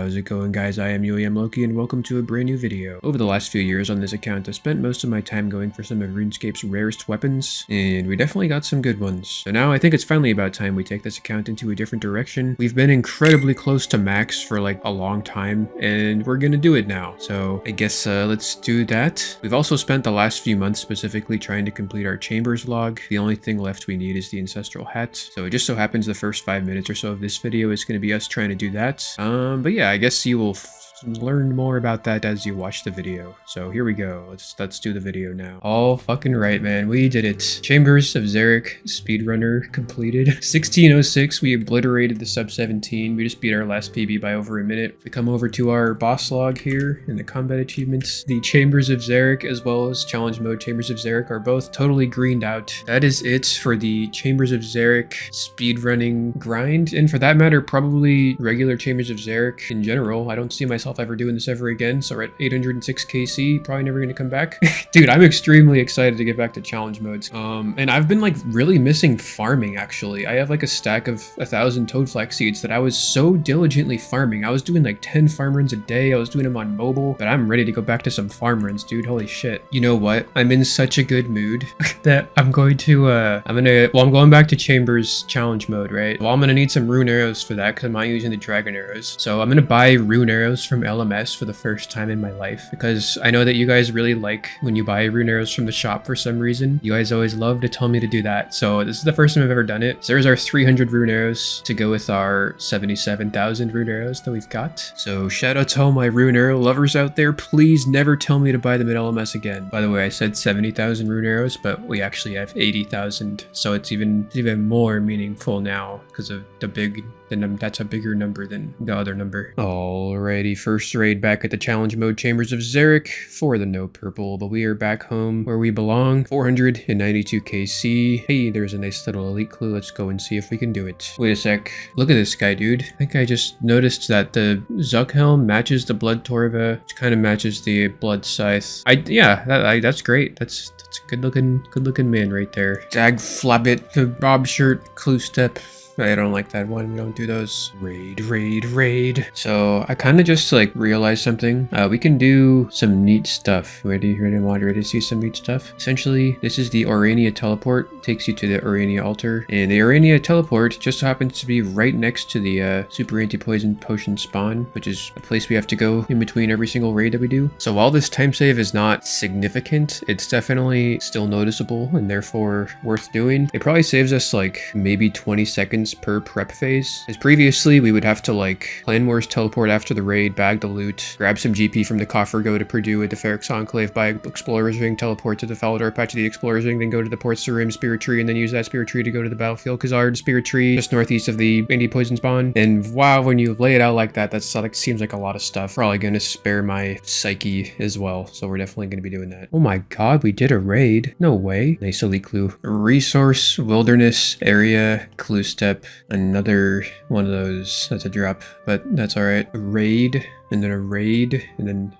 How's it going, guys? I am UIM Loki and welcome to a brand new video. Over the last few years on this account, I spent most of my time going for some of RuneScape's rarest weapons, and we definitely got some good ones. So now I think it's finally about time we take this account into a different direction. We've been incredibly close to max for like a long time, and we're gonna do it now. So I guess let's do that. We've also spent the last few months specifically trying to complete our chambers log. The only thing left we need is the ancestral hat. So it just so happens the first 5 minutes or so of this video is going to be us trying to do that. But yeah, I guess you will learn more about that as you watch the video. So here we go. Let's do the video now. All fucking right, man. We did it. Chambers of Xeric speedrunner completed. 1606. We obliterated the sub 17. We just beat our last PB by over a minute. We come over to our boss log here in the combat achievements. The Chambers of Xeric as well as challenge mode Chambers of Xeric are both totally greened out. That is it for the Chambers of Xeric speedrunning grind, and for that matter probably regular Chambers of Xeric in general. I don't see myself ever doing this ever again, so we're at 806 KC, probably never gonna come back. Dude, I'm extremely excited to get back to challenge modes. And I've been like really missing farming actually. I have like a stack of 1,000 toadflax seeds that I was so diligently farming. I was doing like 10 farm runs a day. I was doing them on mobile, but I'm ready to go back to some farm runs, dude. Holy shit. You know what? I'm in such a good mood that I'm going to, I'm going back to Chambers challenge mode, right? Well, I'm gonna need some rune arrows for that because I'm not using the dragon arrows. So I'm gonna buy rune arrows from LMS for the first time in my life, because I know that you guys really like when you buy rune arrows from the shop for some reason. You guys always love to tell me to do that. So this is the first time I've ever done it. So there's our 300 rune arrows to go with our 77,000 rune arrows that we've got. So shout out to all my rune arrow lovers out there. Please never tell me to buy them at LMS again. By the way, I said 70,000 rune arrows, but we actually have 80,000. So it's even more meaningful now because of the big, that's a bigger number than the other number. Alrighty, first raid back at the challenge mode Chambers of Xeric for the no purple, but we are back home where we belong. 492 KC. Hey, there's a nice little elite clue. Let's go and see if we can do it. Wait a sec. Look at this guy, dude. I think I just noticed that the Zuck helm matches the Blood Torva, which kind of matches the Blood Scythe. That's great. That's a good looking man right there. Dag Flabbit, the Bob shirt, clue step. I don't like that one. We don't do those. Raid. So I kind of just like realized something. We can do some neat stuff. Ready to see some neat stuff? Essentially, this is the Orania teleport. Takes you to the Orania altar. And the Orania teleport just happens to be right next to the super anti-poison potion spawn, which is a place we have to go in between every single raid that we do. So while this time save is not significant, it's definitely still noticeable and therefore worth doing. It probably saves us like maybe 20 seconds per prep phase, as previously we would have to like Clan Wars teleport after the raid, bag the loot, grab some GP from the coffer, go to Purdue at the Ferrex Enclave, buy Explorer's Ring, teleport to the Falador patch of the Explorer's Ring, then go to the Port Sarim Spirit Tree, and then use that Spirit Tree to go to the Battlefield Khazard Spirit Tree just northeast of the anti-poison spawn. And wow, when you lay it out like that, that's like seems like a lot of stuff. Probably gonna spare my psyche as well, so we're definitely gonna be doing that. Oh my god, we did a raid. No way. Nice elite clue. Resource Wilderness Area Clue Step. Another one of those. That's a drop, but that's all right. A raid, and then a raid, and then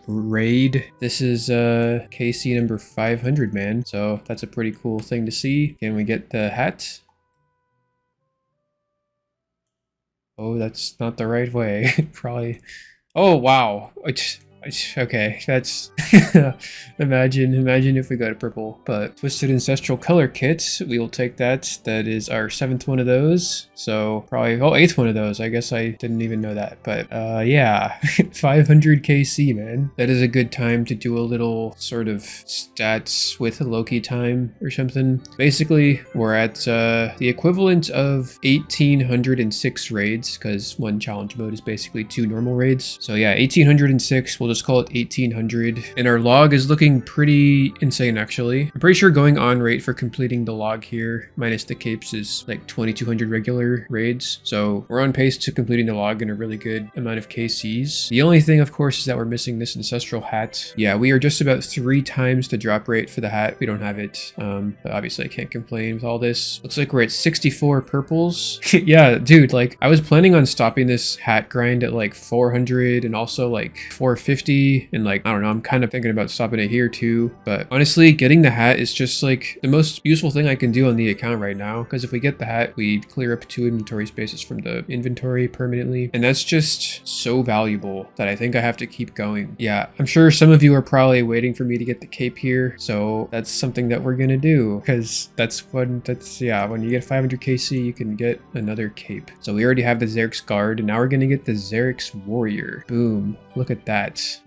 raid. This is KC number 500, man. So that's a pretty cool thing to see. Can we get the hat? Oh, that's not the right way. Probably. Oh wow. Okay, that's imagine if we got a purple. But Twisted Ancestral Color Kit, we will take that. That is our 7th one of those. So probably 8th one of those. I guess I didn't even know that. But yeah, 500 KC, man. That is a good time to do a little sort of stats with Loki time or something. Basically, we're at the equivalent of 1,806 raids, because one challenge mode is basically 2 normal raids. So yeah, 1,806. We'll just call it 1,800. And our log is looking pretty insane, actually. I'm pretty sure going on rate for completing the log here, minus the capes, is like 2,200 regular raids. So we're on pace to completing the log in a really good amount of KCs. The only thing, of course, is that we're missing this ancestral hat. Yeah, we are just about 3 times the drop rate for the hat. We don't have it. But obviously I can't complain with all this. Looks like we're at 64 purples. Yeah, dude, like I was planning on stopping this hat grind at like 400 and also like 450 50, and like, I don't know, I'm kind of thinking about stopping it here too. But honestly, getting the hat is just like the most useful thing I can do on the account right now, because if we get the hat, we clear up 2 inventory spaces from the inventory permanently, and that's just so valuable that I think I have to keep going. Yeah, I'm sure some of you are probably waiting for me to get the cape here, so that's something that we're gonna do, because yeah, when you get 500 KC, you can get another cape. So we already have the Xerix guard, and now we're gonna get the Xerix warrior. Boom, look at that.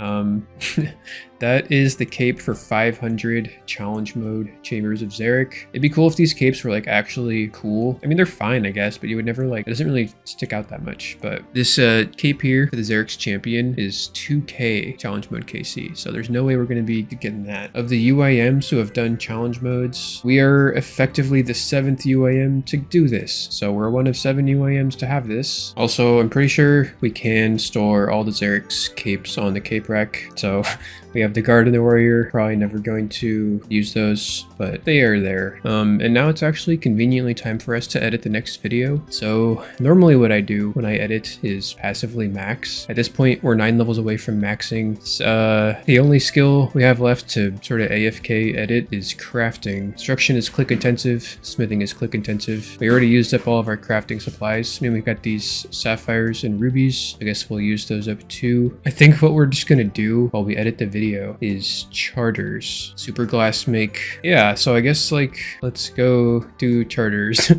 That is the cape for 500 challenge mode Chambers of Xeric. It'd be cool if these capes were like actually cool. I mean, they're fine, I guess, but you would never like, it doesn't really stick out that much. But this cape here for the Xeric's champion is 2k challenge mode KC. So there's no way we're going to be getting that. Of the UIMs who have done challenge modes, we are effectively the 7th UIM to do this. So we're one of 7 UIMs to have this. Also, I'm pretty sure we can store all the Xeric's capes on the cape rack. So we have the guard and the warrior, probably never going to use those, but they are there. And now it's actually conveniently time for us to edit the next video. So normally what I do when I edit is passively max. At this point, we're 9 levels away from maxing. The only skill we have left to sort of AFK edit is crafting. Construction is click intensive, smithing is click intensive. We already used up all of our crafting supplies. I mean, we've got these sapphires and rubies. I guess we'll use those up too. I think what we're just gonna do while we edit the video is charters. Super glass make. Yeah, so I guess like let's go do charters.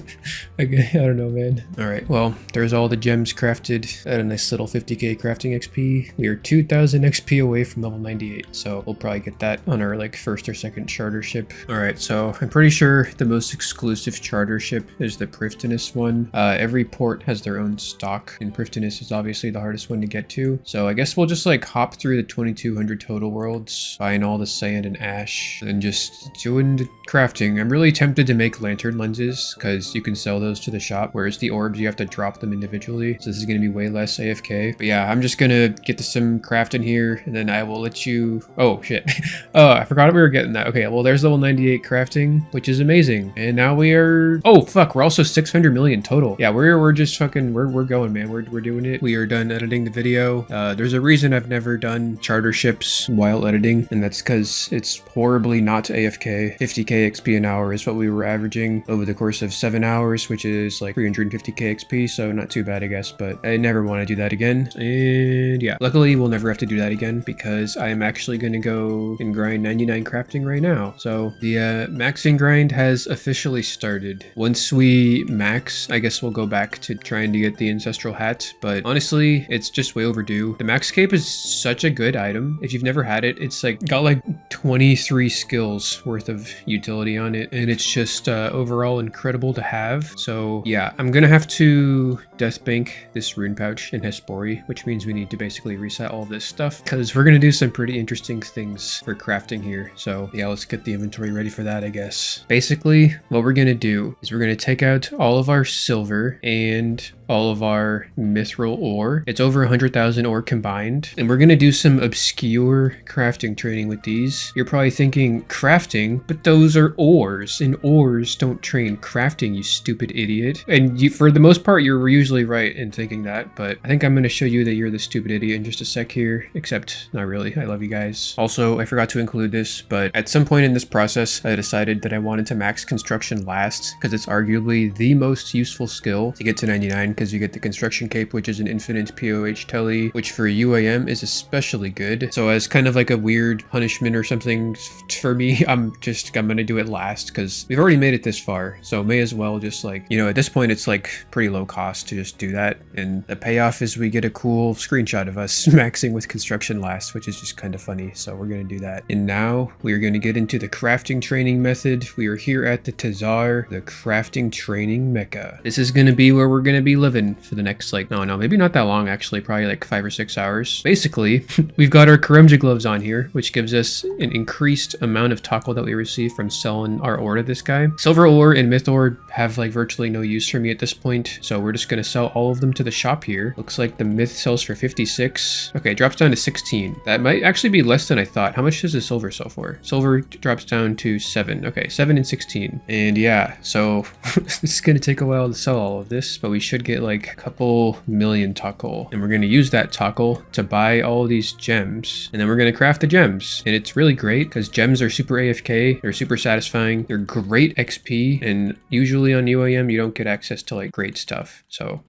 I don't know, man. All right, well, there's all the gems crafted at a nice little 50k crafting XP. We are 2000 XP away from level 98, so we'll probably get that on our like first or second charter ship. All right, so I'm pretty sure the most exclusive charter ship is the Prifddinas one. Every port has their own stock, and Prifddinas is obviously the hardest one to get to. So I guess we'll just like hop through the 2200 total worlds, buying all the sand and ash, and just doing the crafting. I'm really tempted to make lantern lenses because you can sell those to the shop, whereas the orbs you have to drop them individually, so this is going to be way less AFK. But yeah, I'm just gonna get to some crafting here, and then I will let you... Oh shit. Oh, I forgot we were getting that. Okay, well, there's level 98 crafting, which is amazing, and now we are... Oh fuck, we're also 600 million total. Yeah, we're just fucking... We're going, man. We're doing it. We are done editing the video. There's a reason I've never done charter ships while editing, and that's because it's horribly not AFK. 50k XP an hour is what we were averaging over the course of 7 hours, which is like 350k XP, so not too bad, I guess, but I never want to do that again. And yeah, luckily we'll never have to do that again because I'm actually going to go and grind 99 crafting right now. So the maxing grind has officially started. Once we max, I guess we'll go back to trying to get the ancestral hat, but honestly, it's just way overdue. The max cape is such a good item. If you've never had it, it's like got like 23 skills worth of utility on it, and it's just overall incredible to have. So yeah, I'm gonna have to death bank this rune pouch in Hespori, which means we need to basically reset all this stuff because we're gonna do some pretty interesting things for crafting here. So yeah, let's get the inventory ready for that, I guess. Basically, what we're gonna do is we're gonna take out all of our silver and all of our mithril ore. It's over 100,000 ore combined, and we're gonna do some obscure crafting training with these. You're probably thinking crafting, but those are ores, and ores don't train crafting, you stupid idiot. And you, for the most part, you're usually right in thinking that, but I think I'm gonna show you that you're the stupid idiot in just a sec here, except not really. I love you guys. Also, I forgot to include this, but at some point in this process, I decided that I wanted to max construction last because it's arguably the most useful skill to get to 99, because you get the construction cape, which is an infinite POH telly, which for UIM is especially good. So as kind of like a weird punishment or something for me, I'm gonna do it last because we've already made it this far, so may as well just like, you know, at this point it's like pretty low cost to just do that, and the payoff is we get a cool screenshot of us maxing with construction last, which is just kind of funny, so we're gonna do that. And now we are going to get into the crafting training method. We are here at the Tazaar, the crafting training mecca. This is going to be where we're going to be living for the next like, no, maybe not that long actually, probably like 5 or 6 hours. Basically, we've got our Karamja gloves on here, which gives us an increased amount of tackle that we receive from selling our ore to this guy. Silver ore and myth ore have like virtually no use for me at this point, so we're just going to sell all of them to the shop here. Looks like the myth sells for 56. Okay, it drops down to 16. That might actually be less than I thought. How much does the silver sell for? Silver drops down to 7. Okay, 7 and 16. And yeah, so this is going to take a while to sell all of this, but we should get get like a couple million tackle, and we're going to use that tackle to buy all these gems, and then we're going to craft the gems. And it's really great because gems are super AFK, they're super satisfying, they're great XP, and usually on UIM you don't get access to like great stuff. So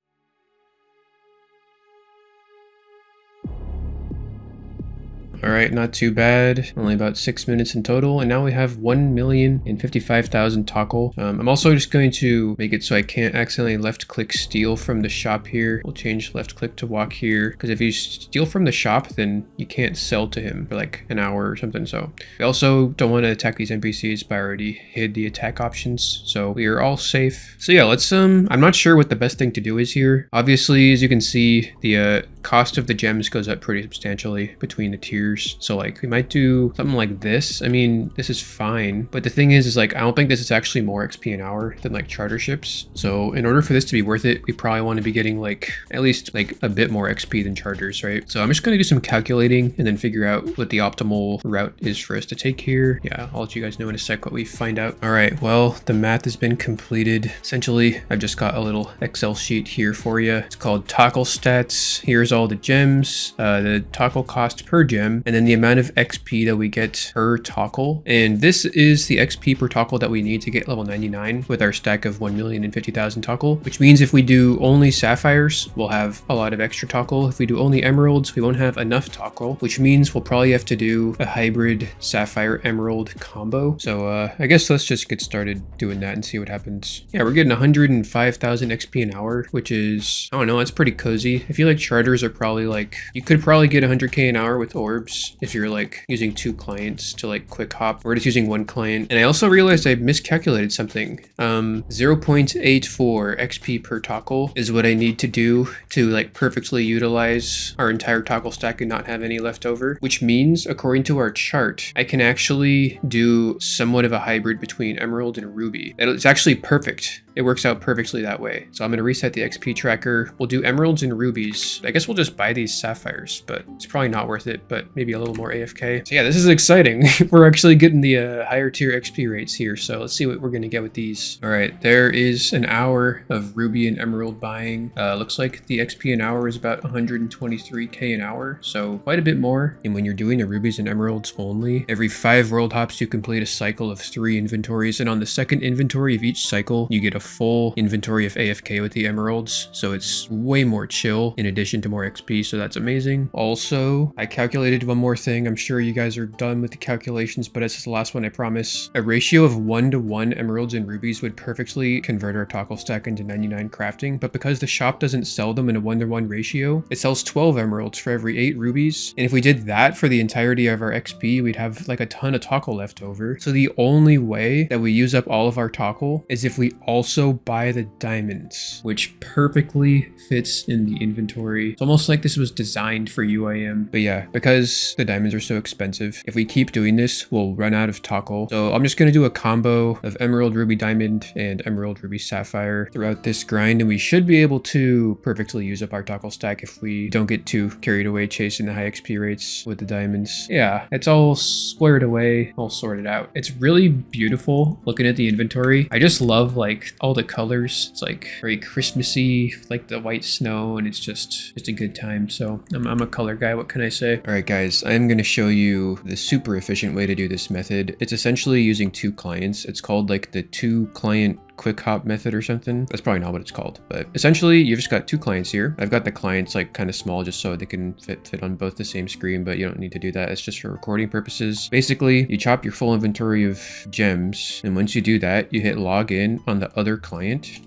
all right, not too bad. Only about 6 minutes in total. And now we have 1,055,000 tackle. I'm also just going to make it so I can't accidentally left click steal from the shop here. We'll change left click to walk here. Because if you steal from the shop, then you can't sell to him for like an hour or something. So we also don't want to attack these NPCs, but I already hid the attack options. So we are all safe. So yeah, let's, I'm not sure what the best thing to do is here. Obviously, as you can see, the cost of the gems goes up pretty substantially between the tiers. So like we might do something like this. I mean, this is fine, but the thing is like I don't think this is actually more XP an hour than like charter ships. So in order for this to be worth it, we probably want to be getting like at least like a bit more XP than charters, right? So I'm just going to do some calculating and then figure out what the optimal route is for us to take here. Yeah, I'll let you guys know in a sec what we find out. All right, well, the math has been completed. Essentially, I've just got a little Excel sheet here for you. It's called tackle stats. Here's all the gems, the tackle cost per gem, and then the amount of XP that we get per tackle. And this is the XP per tackle that we need to get level 99 with our stack of 1,050,000 tackle, which means if we do only sapphires, we'll have a lot of extra tackle. If we do only emeralds, we won't have enough tackle, which means we'll probably have to do a hybrid sapphire emerald combo. So I guess let's just get started doing that and see what happens. Yeah, we're getting 105,000 XP an hour, which is, I don't know, it's pretty cozy. I feel like charters are probably like, you could probably get 100k an hour with orbs if you're like using 2 clients to like quick hop. We're just using 1 client. And I also realized I miscalculated something. 0.84 XP per tackle is what I need to do to like perfectly utilize our entire tackle stack and not have any left over, which means according to our chart, I can actually do somewhat of a hybrid between emerald and ruby. It's actually perfect. It works out perfectly that way. So I'm going to reset the XP tracker. We'll do emeralds and rubies. I guess we'll just buy these sapphires, but it's probably not worth it, but maybe a little more AFK. So yeah, this is exciting. We're actually getting the higher tier XP rates here. So let's see what we're going to get with these. All right, there is an hour of ruby and emerald buying. Looks like the XP an hour is about 123k an hour. So quite a bit more. And when you're doing the rubies and emeralds only, every 5 world hops, you complete a cycle of 3 inventories. And on the second inventory of each cycle, you get a full inventory of AFK with the emeralds, so it's way more chill in addition to more XP, so that's amazing. Also, I calculated one more thing. I'm sure you guys are done with the calculations, but it's the last one, I promise. A ratio of 1:1 emeralds and rubies would perfectly convert our tackle stack into 99 crafting, but because the shop doesn't sell them in a 1:1 ratio, it sells 12 emeralds for every 8 rubies, and if we did that for the entirety of our XP, we'd have like a ton of tackle left over. So the only way that we use up all of our tackle is if we also buy the diamonds, which perfectly fits in the inventory. It's almost like this was designed for UIM. But yeah, because the diamonds are so expensive, if we keep doing this, we'll run out of tackle. So I'm just going to do a combo of emerald, ruby, diamond, and emerald, ruby, sapphire throughout this grind, and we should be able to perfectly use up our tackle stack if we don't get too carried away chasing the high XP rates with the diamonds. Yeah, it's all squared away, all sorted out. It's really beautiful looking at the inventory. I just love like all the colors. It's like very Christmassy, like the white snow, and it's just a good time. So I'm a color guy, what can I say? All right guys, I'm going to show you the super efficient way to do this method. It's essentially using 2 clients. It's called like the 2 client quick hop method or something. That's probably not what it's called, but essentially you've just got 2 clients here. I've got the clients like kind of small just so they can fit on both the same screen, but you don't need to do that. It's just for recording purposes. Basically, you chop your full inventory of gems, and once you do that, you hit log in on the other client.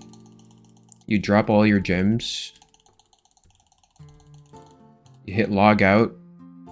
You drop all your gems. You hit log out.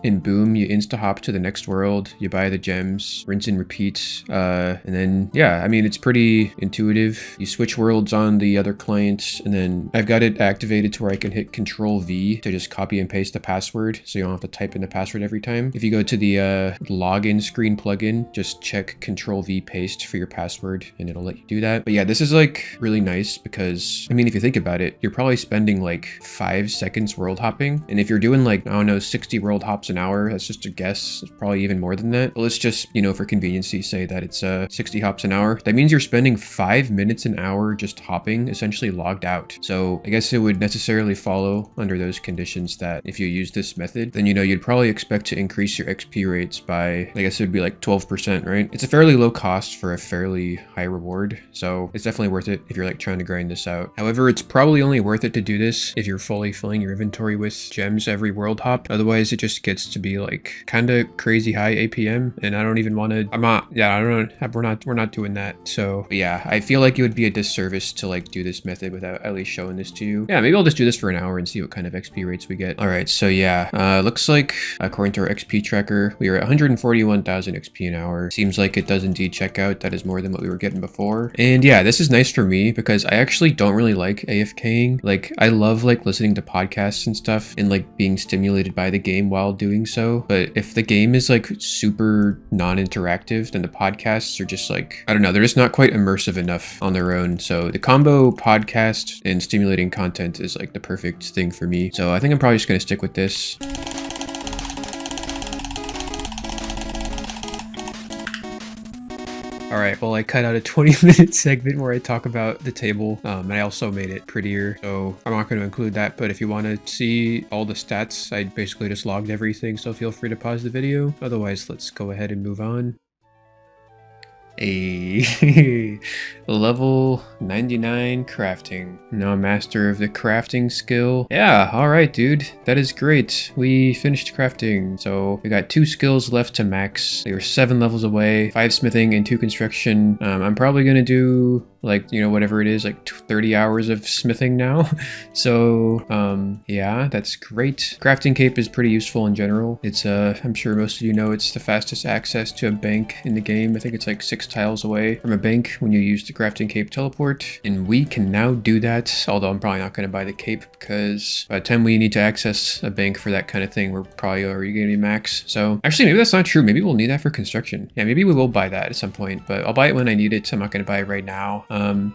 And boom, you insta-hop to the next world, you buy the gems, rinse and repeat, and then, yeah, I mean, it's pretty intuitive. You switch worlds on the other client, and then I've got it activated to where I can hit Control V to just copy and paste the password, so you don't have to type in the password every time. If you go to the login screen plugin, just check Control V paste for your password, and it'll let you do that. But yeah, this is like really nice because, I mean, if you think about it, you're probably spending like 5 seconds world hopping, and if you're doing like, I don't know, 60 world hops hops an hour. That's just a guess. It's probably even more than that. But let's just, you know, for conveniency, say that it's 60 hops an hour. That means you're spending 5 minutes an hour just hopping, essentially logged out. So I guess it would necessarily follow under those conditions that if you use this method, then, you know, you'd probably expect to increase your XP rates by, I guess it would be like 12%, right? It's a fairly low cost for a fairly high reward. So it's definitely worth it if you're like trying to grind this out. However, it's probably only worth it to do this if you're fully filling your inventory with gems every world hop. Otherwise, it just gets to be like kind of crazy high APM, and I don't even want to, I don't know, we're not doing that. So yeah, I feel like it would be a disservice to like do this method without at least showing this to you. Yeah, maybe I'll just do this for an hour and see what kind of XP rates we get. All right, so yeah, looks like according to our XP tracker, we are at 141,000 XP an hour. Seems like it does indeed check out. That is more than what we were getting before. And yeah, this is nice for me because I actually don't really like AFKing. Like, I love like listening to podcasts and stuff and like being stimulated by the game while doing so. But if the game is like super non-interactive, then the podcasts are just like, I don't know, they're just not quite immersive enough on their own. So the combo podcast and stimulating content is like the perfect thing for me. So I think I'm probably just going to stick with this. All right, well, I cut out a 20-minute segment where I talk about the table, and I also made it prettier, so I'm not going to include that, but if you want to see all the stats, I basically just logged everything, so feel free to pause the video. Otherwise, let's go ahead and move on. A level 99 crafting. Now a master of the crafting skill. Yeah, all right, dude. That is great. We finished crafting. So we got 2 skills left to max. They were 7 levels away, 5 smithing and 2 construction. I'm probably going to do like, you know, whatever it is, like 30 hours of smithing now. So yeah, that's great. Crafting cape is pretty useful in general. It's I'm sure most of you know it's the fastest access to a bank in the game. I think it's like 6 tiles away from a bank when you use the crafting cape teleport, and we can now do that. Although I'm probably not going to buy the cape because by the time we need to access a bank for that kind of thing, we're probably already going to be max. So actually, maybe that's not true. Maybe we'll need that for construction. Yeah, maybe we will buy that at some point, but I'll buy it when I need it. So I'm not going to buy it right now.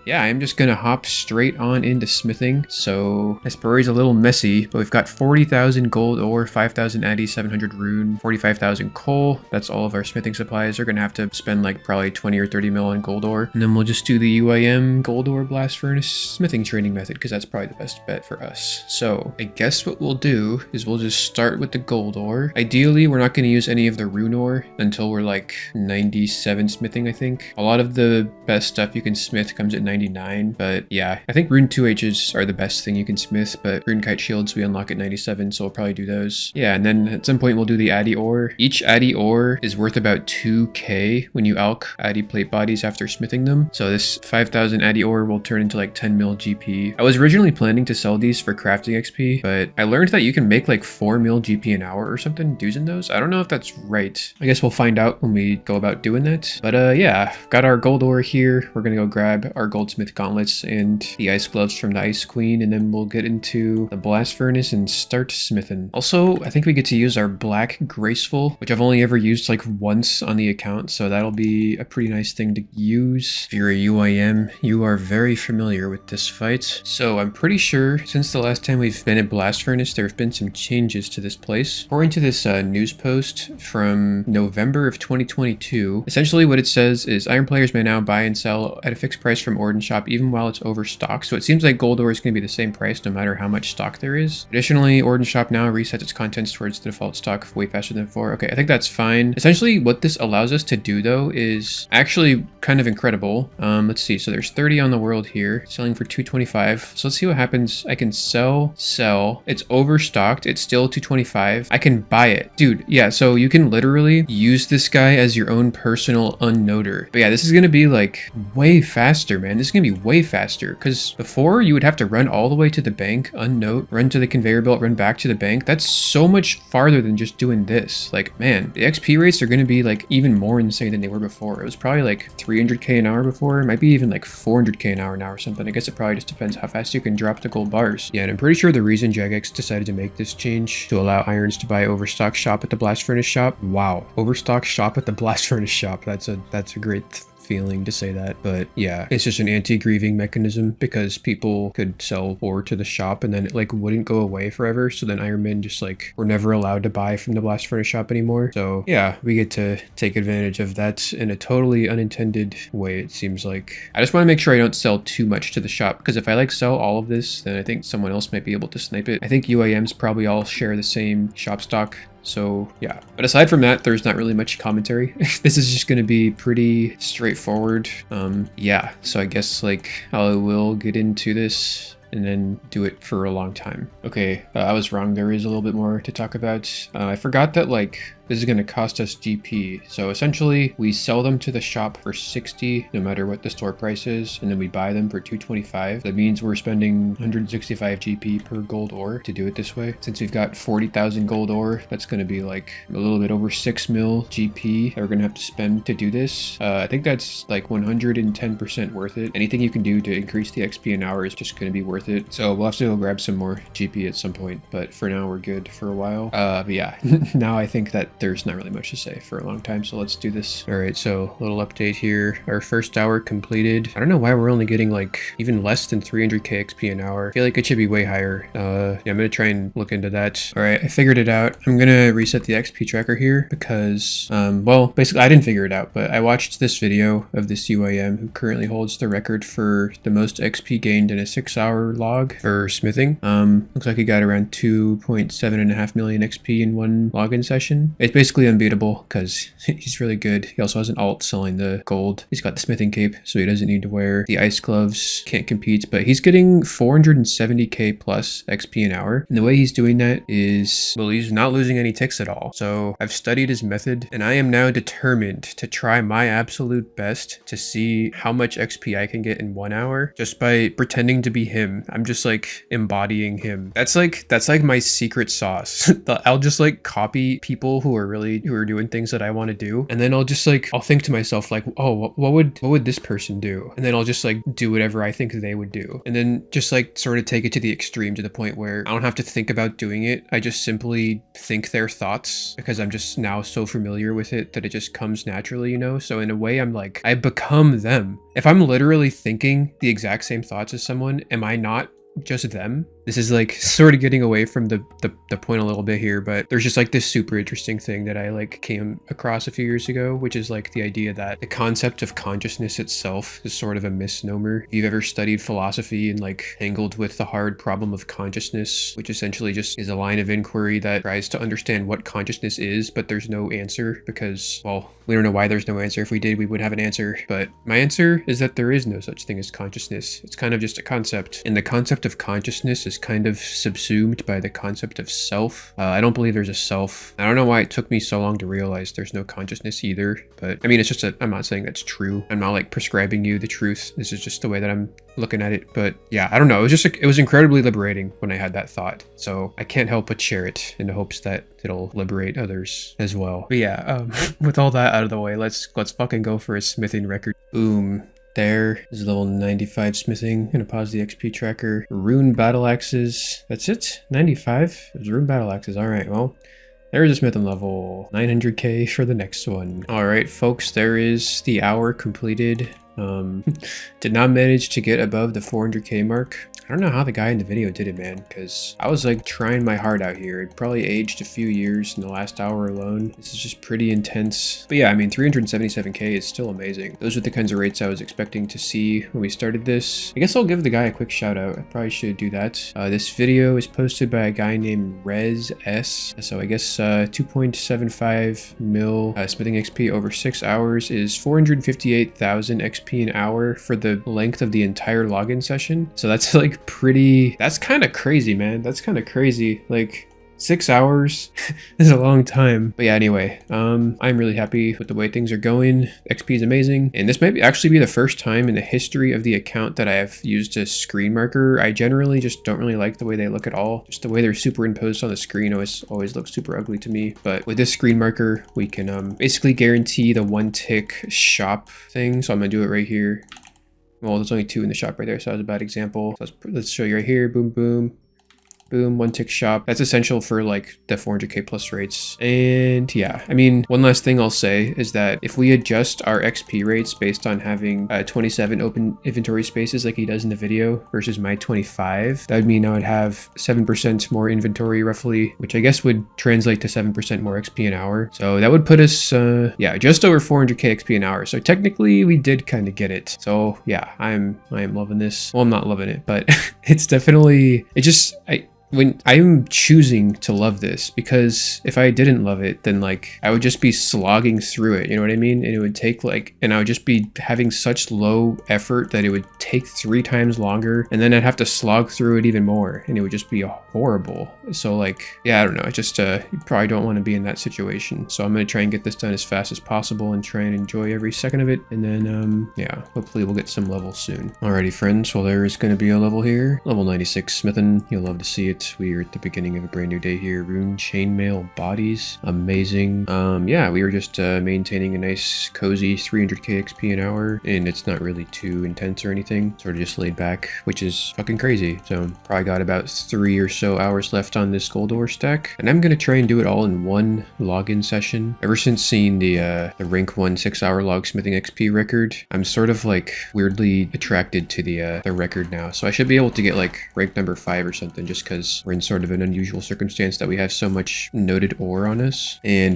Yeah, I'm just gonna hop straight on into smithing. So Espere's a little messy, but we've got 40,000 gold ore, 5,000 addy, 700 rune, 45,000 coal. That's all of our smithing supplies. We're gonna have to spend like probably 20 or 30 mil on gold ore, and then we'll just do the UIM gold ore blast furnace smithing training method because that's probably the best bet for us. So I guess what we'll do is we'll just start with the gold ore. Ideally, we're not gonna use any of the rune ore until we're like 97 smithing, I think. A lot of the best stuff you can smith comes at 99, but yeah, I think rune 2Hs are the best thing you can smith, but rune kite shields we unlock at 97, so we'll probably do those. Yeah, and then at some point we'll do the addy ore. Each addy ore is worth about 2k when you alch addy plate bodies after smithing them. So this 5,000 addy ore will turn into like 10 mil GP. I was originally planning to sell these for crafting XP, but I learned that you can make like 4 mil GP an hour or something using those. I don't know if that's right. I guess we'll find out when we go about doing that. But yeah, got our gold ore here. We're gonna go grab our goldsmith gauntlets and the ice gloves from the ice queen, and then we'll get into the blast furnace and start smithing. Also, I think we get to use our black graceful, which I've only ever used like once on the account, so that'll be a pretty nice thing to use. If you're a UIM, you are very familiar with this fight. So I'm pretty sure since the last time we've been at blast furnace, there have been some changes to this place. According to this news post from November of 2022, essentially what it says is iron players may now buy and sell at a fixed price from Orden shop even while it's overstocked. So it seems like gold ore is going to be the same price no matter how much stock there is. Additionally, Orden shop now resets its contents towards the default stock way faster than before. Okay, I think that's fine. Essentially what this allows us to do though is actually kind of incredible. Let's see, so there's 30 on the world here, selling for 225. So let's see what happens. I can sell. It's overstocked. It's still 225. I can buy it. Dude, yeah, so you can literally use this guy as your own personal unnoder. But yeah, this is going to be like way faster, man. This is going to be way faster because before you would have to run all the way to the bank, unnote, run to the conveyor belt, run back to the bank. That's so much farther than just doing this. Like, man, the XP rates are going to be like even more insane than they were before. It was probably like 300k an hour before. It might be even like 400k an hour now or something. I guess it probably just depends how fast you can drop the gold bars. Yeah, and I'm pretty sure the reason Jagex decided to make this change to allow irons to buy overstock shop at the blast furnace shop. Wow, overstock shop at the blast furnace shop. That's a great feeling to say that, but yeah, it's just an anti-grieving mechanism because people could sell ore to the shop and then it like wouldn't go away forever. So then Ironmen just like were never allowed to buy from the blast furnace shop anymore. So yeah, we get to take advantage of that in a totally unintended way, it seems like. I just want to make sure I don't sell too much to the shop, because if I like sell all of this, then I think someone else might be able to snipe it. I think UIMs probably all share the same shop stock. So yeah, but aside from that, there's not really much commentary. This is just going to be pretty straightforward. Yeah, so I guess like I will get into this and then do it for a long time. Okay, I was wrong. There is a little bit more to talk about. I forgot that like this is going to cost us GP. So essentially we sell them to the shop for 60 no matter what the store price is, and then we buy them for 225. That means we're spending 165 GP per gold ore to do it this way. Since we've got 40,000 gold ore, that's going to be like a little bit over 6 mil GP that we're going to have to spend to do this. I think that's like 110% worth it. Anything you can do to increase the XP an hour is just going to be worth it. So we'll have to go grab some more GP at some point, but for now we're good for a while. But yeah, now I think that there's not really much to say for a long time, so let's do this. All right, so a little update here. Our first hour completed. I don't know why we're only getting like even less than 300k XP an hour. I feel like it should be way higher. Yeah, I'm gonna try and look into that. All right, I figured it out. I'm gonna reset the XP tracker here because, well, basically I didn't figure it out, but I watched this video of this UIM who currently holds the record for the most XP gained in a 6-hour log for smithing. Looks like he got around 2.7.5 million XP in one login session. It's basically unbeatable because he's really good. He also has an alt selling the gold. He's got the smithing cape, so he doesn't need to wear the ice gloves. Can't compete, but he's getting 470k plus XP an hour. And the way he's doing that is, well, he's not losing any ticks at all. So I've studied his method, and I am now determined to try my absolute best to see how much XP I can get in 1 hour just by pretending to be him. I'm just like embodying him. That's like my secret sauce. I'll just like copy people who are doing things that I want to do, and then I'll think to myself like, oh, what would this person do? And then I'll just like do whatever I think they would do, and then just like sort of take it to the extreme, to the point where I don't have to think about doing it. I just simply think their thoughts because I'm just now so familiar with it that it just comes naturally, you know? So in a way, I'm like, I become them. If I'm literally thinking the exact same thoughts as someone, am I not just them? This is like sort of getting away from the point a little bit here, but there's just like this super interesting thing that I like came across a few years ago, which is like the idea that the concept of consciousness itself is sort of a misnomer. If you've ever studied philosophy and like tangled with the hard problem of consciousness, which essentially just is a line of inquiry that tries to understand what consciousness is, but there's no answer because, well, we don't know why there's no answer. If we did, we would have an answer. But my answer is that there is no such thing as consciousness. It's kind of just a concept. And the concept of consciousness is kind of subsumed by the concept of self. I don't believe there's a self. I don't know why it took me so long to realize there's no consciousness either, but I mean, it's just I'm not saying that's true. I'm not like prescribing you the truth. This is just the way that I'm looking at it. But yeah, I don't know. It was incredibly liberating when I had that thought. So I can't help but share it in the hopes that it'll liberate others as well. But yeah, with all that out of the way, let's fucking go for a smithing record. Boom. There is level 95 smithing. Gonna pause the XP tracker. Rune battle axes. That's it? 95? It was rune battle axes. Alright, well, there's a smithing level. 900k for the next one. Alright, folks, there is the hour completed. Did not manage to get above the 400k mark. I don't know how the guy in the video did it, man, because I was like trying my heart out here. It probably aged a few years in the last hour alone. This is just pretty intense. But yeah, I mean, 377k is still amazing. Those are the kinds of rates I was expecting to see when we started this. I guess I'll give the guy a quick shout out. I probably should do that. This video is posted by a guy named Rez S. So I guess 2.75 mil smithing XP over 6 hours is 458,000 XP an hour for the length of the entire login session. So that's like that's kind of crazy, man. That's kind of crazy. Like 6 hours is a long time. But yeah, anyway, I'm really happy with the way things are going. XP is amazing. And this might actually be the first time in the history of the account that I have used a screen marker. I generally just don't really like the way they look at all. Just the way they're superimposed on the screen always looks super ugly to me. But with this screen marker, we can basically guarantee the 1 tick shop thing. So I'm gonna do it right here. Well, there's only 2 in the shop right there, so that was a bad example. So let's show you right here. Boom, boom. boom, 1 tick shop. That's essential for like the 400k plus rates. And yeah, I mean, one last thing I'll say is that if we adjust our XP rates based on having 27 open inventory spaces like he does in the video versus my 25, that would mean I would have 7% more inventory roughly, which I guess would translate to 7% more XP an hour. So that would put us, yeah, just over 400k XP an hour. So technically we did kind of get it. So yeah, I am loving this. Well, I'm not loving it, but it's definitely, when I'm choosing to love this, because if I didn't love it, then like I would just be slogging through it, you know what I mean? And it would take like, and I would just be having such low effort that it would take 3 times longer, and then I'd have to slog through it even more, and it would just be horrible. So like, yeah, I don't know. I just, you probably don't want to be in that situation. So I'm going to try and get this done as fast as possible and try and enjoy every second of it. And then, yeah, hopefully we'll get some levels soon. Alrighty, friends. Well, there is going to be a level here. Level 96 smithing. You'll love to see it. We are at the beginning of a brand new day here. Rune chainmail bodies. Amazing. Yeah, we were just maintaining a nice cozy 300k XP an hour, and it's not really too intense or anything. Sort of just laid back, which is fucking crazy. So probably got about 3 or so hours left on this gold ore stack, and I'm gonna try and do it all in one login session. Ever since seeing the rank 1 6-hour logsmithing XP record, I'm sort of like weirdly attracted to the record now. So I should be able to get like rank number 5 or something, just because we're in sort of an unusual circumstance that we have so much noted ore on us. And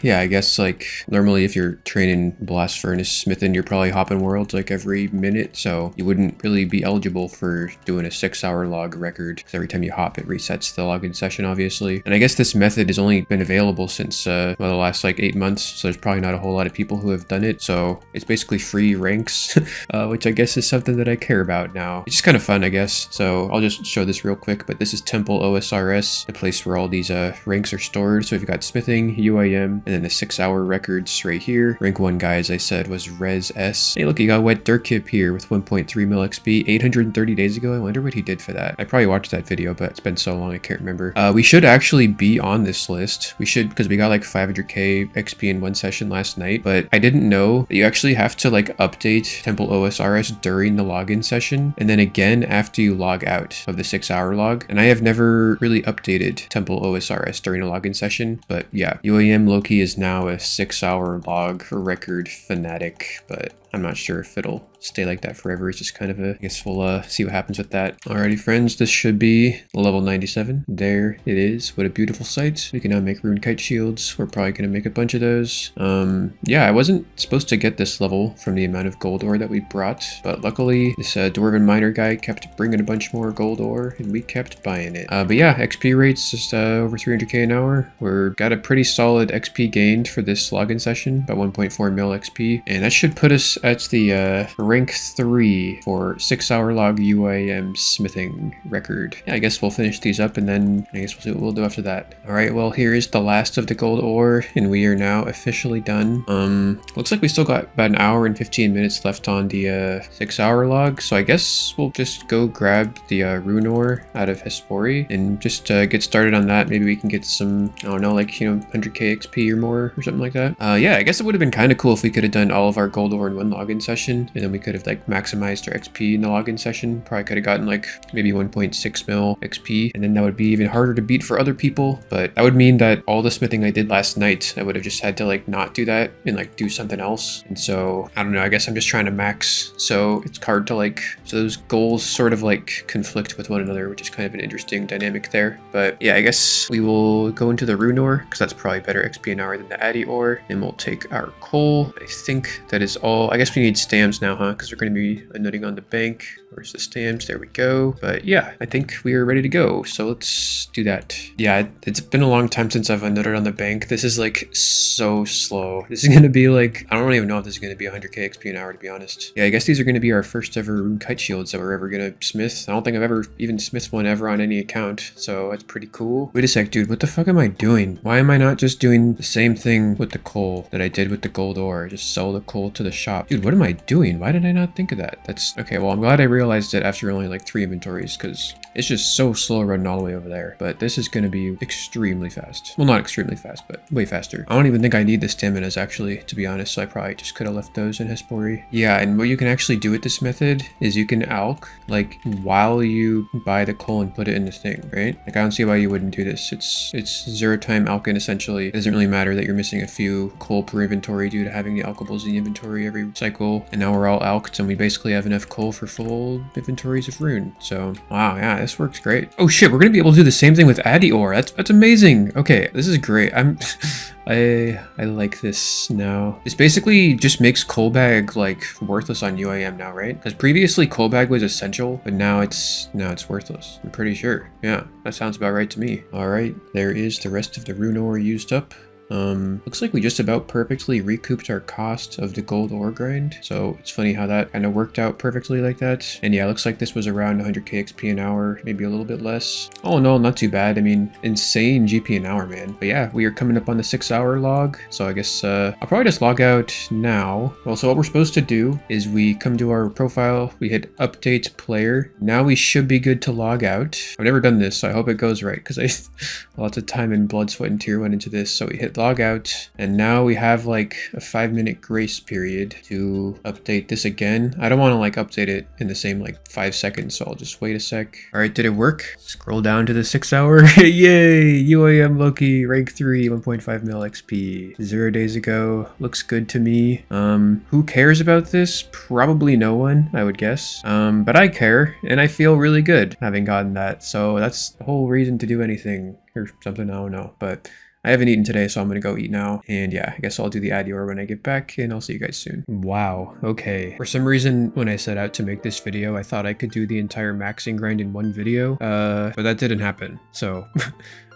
yeah, I guess like normally if you're training blast furnace smithing, you're probably hopping worlds like every minute, so you wouldn't really be eligible for doing a 6-hour log record, because every time you hop it resets the login session, obviously. And I guess this method has only been available since well, the last like 8 months, so there's probably not a whole lot of people who have done it. So it's basically free ranks, which I guess is something that I care about now. It's just kind of fun, I guess. So I'll just show this real quick, but this is Temple OSRS, the place where all these ranks are stored. So you've got smithing, UIM, and then the 6-hour records right here. Rank 1 guy, as I said, was Res S. Hey, look, you got Wet Dirt Kip here with 1.3 mil XP 830 days ago. I wonder what he did for that. I probably watched that video, but it's been so long I can't remember. We should actually be on this list. We should, because we got like 500k XP in one session last night, but I didn't know that you actually have to like update Temple OSRS during the login session, and then again after you log out of the 6-hour log. And I have never really updated Temple OSRS during a login session, but yeah, UIM Loki is now a 6-hour log record fanatic, but I'm not sure if it'll stay like that forever. It's just kind of a, I guess we'll see what happens with that. Alrighty, friends, this should be level 97. There it is. What a beautiful sight. We can now make rune kite shields. We're probably going to make a bunch of those. Yeah, I wasn't supposed to get this level from the amount of gold ore that we brought, but luckily this dwarven miner guy kept bringing a bunch more gold ore, and we kept buying it. But yeah, XP rates just over 300k an hour. We're got a pretty solid XP gained for this login session, about 1.4 mil XP, and that should put us at the rank 3 for 6-hour log UIM smithing record. Yeah, I guess we'll finish these up, and then I guess we'll see what we'll do after that. Alright, well, here is the last of the gold ore, and we are now officially done. Looks like we still got about an hour and 15 minutes left on the 6-hour log, so I guess we'll just go grab the rune ore out of Hespori and just get started on that. Maybe we can get some, I don't know, like, you know, 100k XP or more or something like that. Yeah, I guess it would have been kind of cool if we could have done all of our gold ore in one login session, and then we could have like maximized our XP in the login session. Probably could have gotten like maybe 1.6 mil XP, and then that would be even harder to beat for other people. But that would mean that all the smithing I did last night, I would have just had to like not do that and like do something else. And so I don't know, I guess I'm just trying to max, so it's hard to like, so those goals sort of like conflict with one another, which is kind of an interesting dynamic there. But yeah, I guess we will go into the rune ore, because that's probably better XP an hour than the addy ore, and we'll take our coal. I think that is all. I guess we need stamps now, huh? Because we're going to be nutting on the bank. Where's the stamps? There we go. But yeah, I think we are ready to go. So let's do that. Yeah, it's been a long time since I've nutted on the bank. This is like so slow. This is going to be like, I don't even know if this is going to be 100k XP an hour, to be honest. Yeah, I guess these are going to be our first ever rune kite shields that we're ever going to smith. I don't think I've ever even smithed one ever on any account. So that's pretty cool. Wait a sec, dude. What the fuck am I doing? Why am I not just doing the same thing with the coal that I did with the gold ore? Just sell the coal to the shop. Dude, what am I doing? Why did I not think of that? That's okay. Well, I'm glad I realized it after only like 3 inventories, because it's just so slow running all the way over there. But this is going to be extremely fast. Well, not extremely fast, but way faster. I don't even think I need the staminas, actually, to be honest. So I probably just could have left those in Hespori. Yeah, and what you can actually do with this method is you can alch, like, while you buy the coal and put it in the thing, right? Like, I don't see why you wouldn't do this. It's 0 time alching, essentially. It doesn't really matter that you're missing a few coal per inventory due to having the alchables in the inventory every cycle. And now we're all alched, and we basically have enough coal for full inventories of rune. So, wow, yeah, this works great. Oh shit, we're gonna be able to do the same thing with Addy ore. That's amazing. Okay, this is great. I like this now. This basically just makes coal bag like worthless on UIM now, right? Because previously coal bag was essential, but now it's worthless. I'm pretty sure. Yeah, that sounds about right to me. All right, there is the rest of the rune ore used up. Looks like we just about perfectly recouped our cost of the gold ore grind. So it's funny how that kind of worked out perfectly like that. And yeah, looks like this was around 100k XP an hour, maybe a little bit less. Oh no, not too bad. I mean, insane GP an hour, man. But yeah, we are coming up on the 6-hour log. So I guess I'll probably just log out now. Well, so what we're supposed to do is we come to our profile, we hit update player. Now we should be good to log out. I've never done this, so I hope it goes right, because I lots of time and blood, sweat, and tear went into this. So we hit log out, and now we have like a 5-minute grace period to update this again. I don't want to like update it in the same like 5 seconds, so I'll just wait a sec. All right, did it work? Scroll down to the 6-hour. Yay! UIM Loki, rank 3, 1.5 mil XP. 0 days ago. Looks good to me. Who cares about this? Probably no one, I would guess. But I care, and I feel really good having gotten that. So that's the whole reason to do anything or something. I don't know, but I haven't eaten today, so I'm gonna go eat now. And yeah, I guess I'll do the Addy ore when I get back, and I'll see you guys soon. Wow, okay. For some reason, when I set out to make this video, I thought I could do the entire maxing grind in one video, but that didn't happen, so...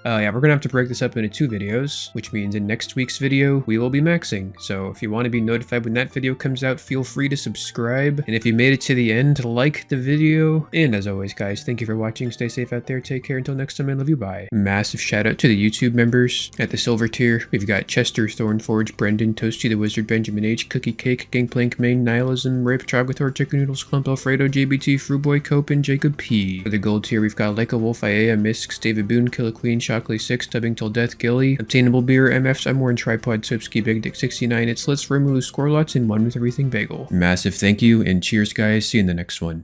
yeah, we're gonna have to break this up into 2 videos, which means in next week's video, we will be maxing. So if you want to be notified when that video comes out, feel free to subscribe. And if you made it to the end, like the video. And as always, guys, thank you for watching. Stay safe out there. Take care. Until next time, I love you. Bye. Massive shout out to the YouTube members. At the silver tier, we've got Chester, Thornforge, Brendan, Toasty the Wizard, Benjamin H, Cookie Cake, Gangplank Main, Nihilism, Rape, Trogothor, Chicken Noodles, Clump, Alfredo, JBT, Fruboy, Cope, and Jacob P. For the gold tier, we've got Leica Wolf, Iea, Misks, David Boone, Killer Queen, Shockley 6, Dubbing Till Death, Gilly, Obtainable Beer, MFs, I'm Warren Tripod, Sipsky, Big Dick 69, It's Let's Remove Score Lots, and One with Everything Bagel. Massive thank you, and cheers, guys. See you in the next one.